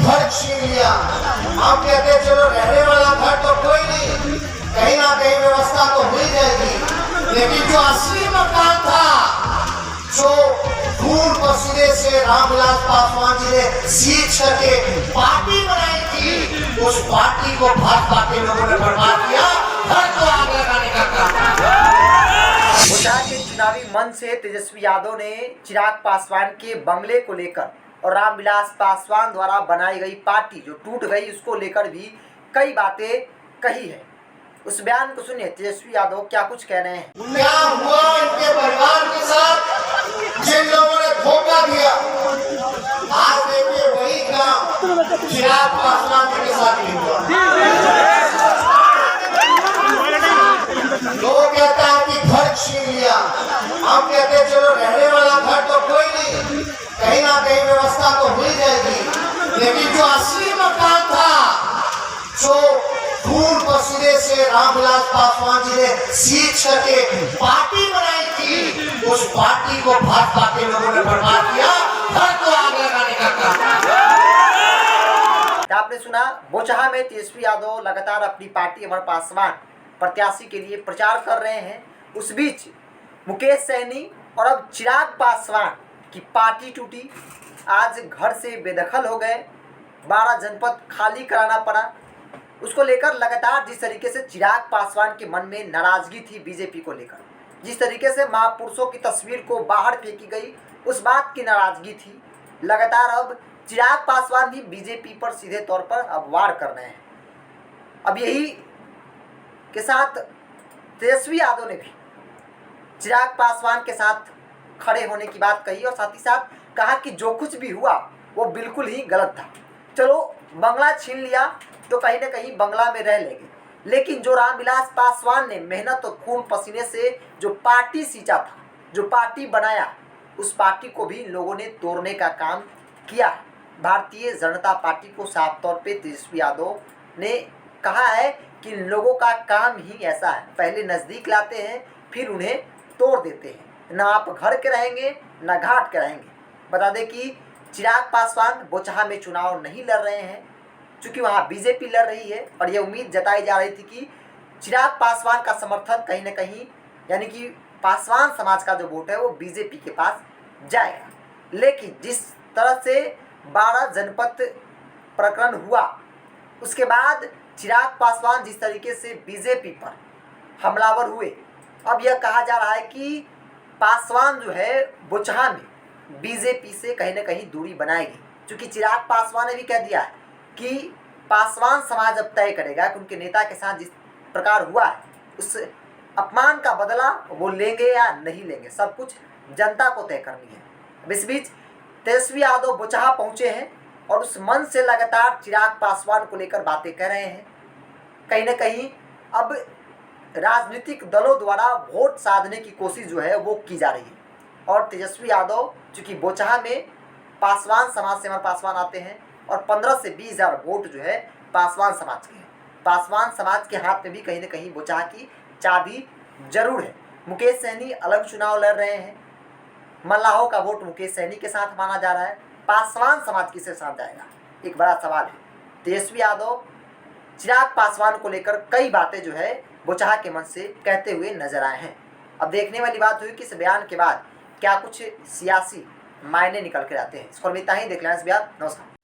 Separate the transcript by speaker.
Speaker 1: घर छीन लिया। हम कहते चलो रहने वाला घर तो कोई नहीं, कहीं ना कहीं व्यवस्था तो मिल जाएगी, लेकिन जो असली मकान था, जो खून पसीने से रामविलास पासवान जी ने सींच करके पार्टी बनाई थी, उस पार्टी को भाजपा के लोगों ने बर्बाद किया। घर को आग लगाने का काम।
Speaker 2: बोचहा के चुनावी मंच से तेजस्वी यादव ने चिराग पासवान के बंगले को लेकर और रामविलास पासवान द्वारा बनाई गई पार्टी जो टूट गई उसको लेकर भी कई बातें कही है। उस बयान को सुनिए, तेजस्वी यादव क्या कुछ कह रहे हैं।
Speaker 1: क्या हुआ इनके परिवार के साथ, जिन लोगों ने धोखा दिया, आज देखिए वही काम चिराग पासवान जी के साथ नहीं हुआ। लोग कहता है कि घर छीन लिया। हम कहते चलो रहने वाला घर तो कोई नहीं, कहीं ना कहीं व्यवस्था तो मिल जाएगी, लेकिन जो असली मकान था, जो खून पसीने से रामविलास पासवान जी ने सींच करके पार्टी बनाई थी, उस पार्टी को भाजपा के लोगों ने बर्बाद किया। घर को आग लगाने का काम।
Speaker 2: आपने सुना, बोचहा में तेजस्वी यादव लगातार अपनी पार्टी अमर पासवान प्रत्याशी के लिए प्रचार कर रहे हैं। उस बीच मुकेश सहनी और अब चिराग पासवान की पार्टी टूटी। आज घर से बेदखल हो गए, 12 जनपद खाली कराना पड़ा। उसको लेकर लगातार जिस तरीके से चिराग पासवान के मन में नाराजगी थी बीजेपी को लेकर, जिस तरीके से महापुरुषों की तस्वीर को बाहर फेंकी गई, उस बात की नाराजगी थी। लगातार अब चिराग पासवान भी बीजेपी पर सीधे तौर पर अब वार कर रहे हैं। अब यही के साथ तेजस्वी यादव ने भी चिराग पासवान के साथ खड़े होने की बात कही और साथ ही साथ कहा कि जो कुछ भी हुआ वो बिल्कुल ही गलत था। चलो बंगला छीन लिया तो कहीं ना कहीं बंगला में रह लेंगे, लेकिन जो रामविलास पासवान ने मेहनत और खून पसीने से जो पार्टी सींचा था, जो पार्टी बनाया, उस पार्टी को भी लोगों ने तोड़ने का काम किया है। भारतीय जनता पार्टी को साफ तौर पे तेजस्वी यादव ने कहा है कि लोगों का काम ही ऐसा है, पहले नज़दीक लाते हैं फिर उन्हें तोड़ देते हैं। ना आप घर के रहेंगे ना घाट के रहेंगे। बता दें कि चिराग पासवान बोचहा में चुनाव नहीं लड़ रहे हैं, चूँकि वहाँ बीजेपी लड़ रही है और ये उम्मीद जताई जा रही थी कि चिराग पासवान का समर्थन कहीं ना कहीं, यानी कि पासवान समाज का जो वोट है वो बीजेपी के पास जाएगा। लेकिन जिस तरह से 12 जनपद प्रकरण हुआ, उसके बाद चिराग पासवान जिस तरीके से बीजेपी पर हमलावर हुए, अब यह कहा जा रहा है कि पासवान जो है बोचहा में बीजेपी से कहीं ना कहीं दूरी बनाएगी। क्योंकि चिराग पासवान ने भी कह दिया है कि पासवान समाज अब तय करेगा कि उनके नेता के साथ जिस प्रकार हुआ है उस अपमान का बदला वो लेंगे या नहीं लेंगे, सब कुछ जनता को तय करनी है। अब इस बीच तेजस्वी यादव बोचहा पहुंचे हैं और उस मंच से लगातार चिराग पासवान को लेकर बातें कर रहे हैं। कहीं ना कहीं अब राजनीतिक दलों द्वारा वोट साधने की कोशिश जो है वो की जा रही है। और तेजस्वी यादव चूँकि बोचहा में पासवान समाज से अमर पासवान आते हैं और 15 से 20 हज़ार वोट जो है पासवान समाज के हैं। पासवान समाज के हाथ में भी कहीं ना कहीं बोचहा की चाबी जरूर है। मुकेश सहनी अलग चुनाव लड़ रहे हैं, मल्लाहों का वोट मुकेश सहनी के साथ माना जा रहा है, पासवान समाज किसके साथ जाएगा, एक बड़ा सवाल है। तेजस्वी यादव चिराग पासवान को लेकर कई बातें जो है बोचहा के मन से कहते हुए नजर आए हैं। अब देखने वाली बात हुई कि इस बयान के बाद क्या कुछ सियासी मायने निकल कर आते हैं। इसको मिलता ही देख लेना इस बयान। नमस्कार।